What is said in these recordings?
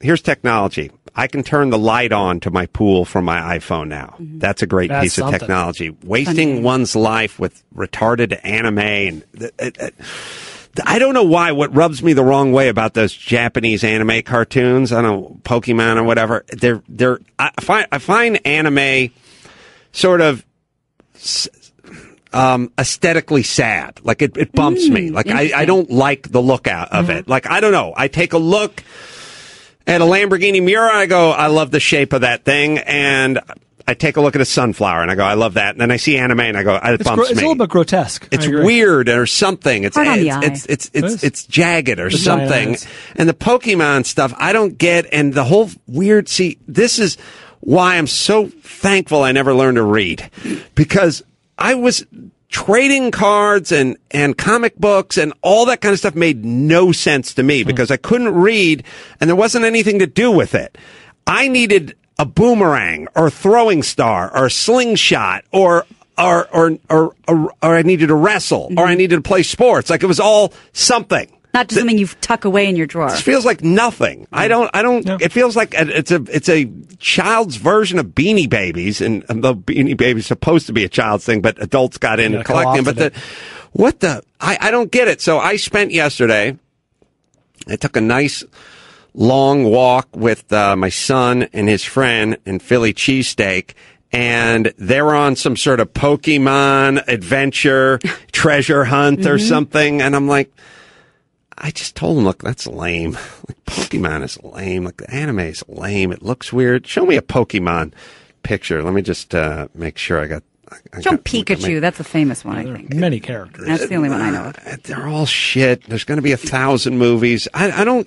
here's technology. I can turn the light on to my pool from my iPhone now. Mm-hmm. That's a great piece of technology. Wasting one's life with retarded anime and I don't know why. What rubs me the wrong way about those Japanese anime cartoons, I don't know, Pokemon or whatever. I find anime sort of aesthetically sad. Like it bumps me. Like I don't like the look out of it. Like I don't know. I take a look at a Lamborghini Miura, I go, I love the shape of that thing, and I take a look at a sunflower, and I go, I love that. And then I see anime, and I go, it bumps me. It's a little bit grotesque. It's weird or something. It's jagged or something. And the Pokemon stuff, I don't get, and the whole weird. See, this is why I'm so thankful I never learned to read, because I was trading cards and comic books and all that kind of stuff made no sense to me because I couldn't read and there wasn't anything to do with it. I needed a boomerang or a throwing star or a slingshot or I needed to wrestle or I needed to play sports. Like it was all something. Not just something you tuck away in your drawer. It feels like nothing. I don't, yeah. It feels like it's a child's version of Beanie Babies, and the Beanie Babies is supposed to be a child's thing, but adults got in and collecting. But I don't get it. So I spent yesterday, I took a nice long walk with my son and his friend in Philly cheesesteak. And they were on some sort of Pokemon adventure treasure hunt or something. And I'm like, I just told him, look, that's lame. Like, Pokemon is lame. Like, the anime is lame. It looks weird. Show me a Pokemon picture. Let me just make sure I got... Show Pikachu. That's a famous one, I think. Many characters. That's the only one I know of. They're all shit. There's going to be 1,000 movies. I don't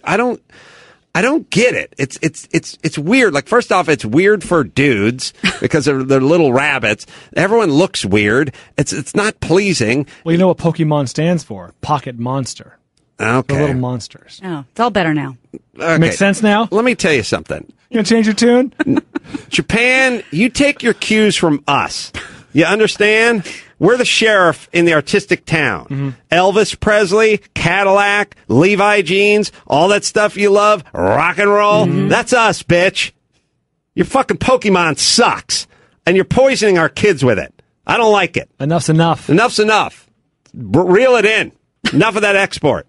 get it. It's weird. Like, first off, it's weird for dudes because they're little rabbits. Everyone looks weird. It's not pleasing. Well, you know what Pokemon stands for? Pocket monster. Okay. The little monsters. Oh, it's all better now. Okay. Makes sense now? Let me tell you something. You gonna change your tune? Japan, you take your cues from us. You understand? We're the sheriff in the artistic town. Mm-hmm. Elvis Presley, Cadillac, Levi jeans, all that stuff you love, rock and roll. Mm-hmm. That's us, bitch. Your fucking Pokemon sucks. And you're poisoning our kids with it. I don't like it. Enough's enough. Enough's enough. Reel it in. Enough of that export.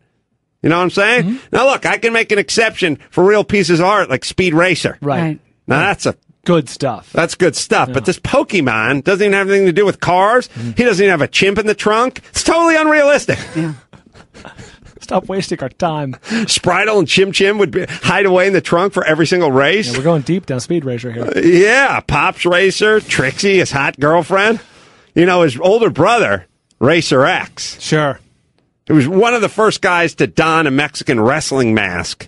You know what I'm saying? Mm-hmm. Now, look, I can make an exception for real pieces of art like Speed Racer. Right. Now, that's good stuff. That's good stuff. Yeah. But this Pokemon doesn't even have anything to do with cars. Mm-hmm. He doesn't even have a chimp in the trunk. It's totally unrealistic. Yeah. Stop wasting our time. Spritle and Chim Chim would hide away in the trunk for every single race. Yeah, we're going deep down Speed Racer here. Yeah. Pops Racer, Trixie, his hot girlfriend. You know, his older brother, Racer X. Sure. He was one of the first guys to don a Mexican wrestling mask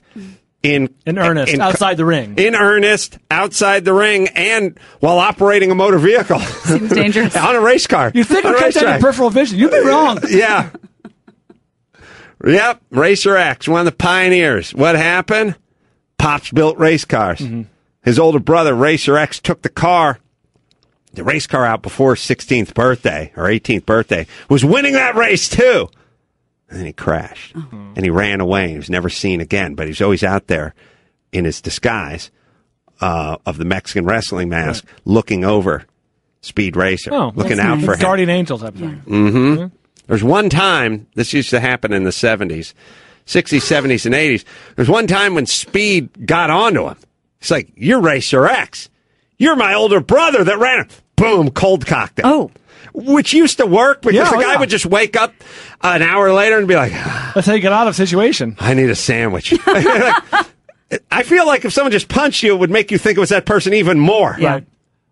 in earnest, outside the ring. In earnest, outside the ring, and while operating a motor vehicle. Seems dangerous. On a race car. You think we can't have peripheral vision? You'd be wrong. Yeah. Yep, Racer X, one of the pioneers. What happened? Pops built race cars. Mm-hmm. His older brother, Racer X, took the race car out before his 16th birthday, or 18th birthday, was winning that race too. And then he crashed, and he ran away, and he was never seen again. But he's always out there in his disguise of the Mexican wrestling mask, looking over Speed Racer, looking out for him. Guardian Angels episode. Yeah. Mm-hmm. There's one time, this used to happen in the 70s, 60s, 70s, and 80s. There's one time when Speed got onto him. It's like, you're Racer X. You're my older brother that ran him. Boom, cold cocked him. Oh. Which used to work because the guy would just wake up an hour later and be like, that's how you get out of a situation. I need a sandwich. I feel like if someone just punched you, it would make you think it was that person even more. Yeah. Right.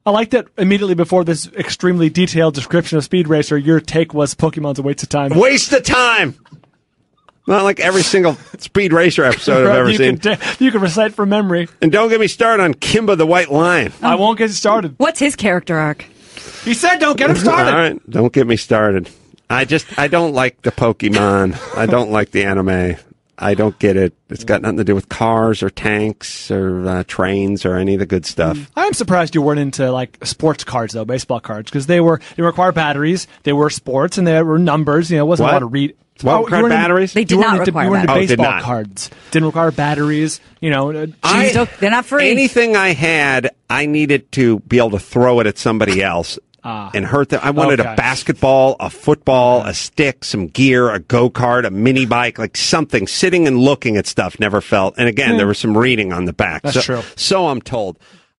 I like that immediately before this extremely detailed description of Speed Racer, your take was Pokemon's a waste of time. Waste of time! Not like every single Speed Racer episode I've ever seen. You can recite from memory. And don't get me started on Kimba the White Lion. I won't get started. What's his character arc? He said don't get him started. All right, don't get me started. I don't like the Pokemon. I don't like the anime. I don't get it. It's got nothing to do with cars or tanks or trains or any of the good stuff. I'm surprised you weren't into like sports cards though, baseball cards, because they require batteries, they were sports, and they were numbers. It wasn't a lot of read. What required batteries? They did not require you weren't into batteries. baseball cards. Didn't require batteries. They're not free. Anything I had, I needed to be able to throw it at somebody else. And hurt them. I wanted a basketball, a football, a stick, some gear, a go-kart, a mini bike, like something. Sitting and looking at stuff never felt. And again, there was some reading on the back. That's true. So I'm told.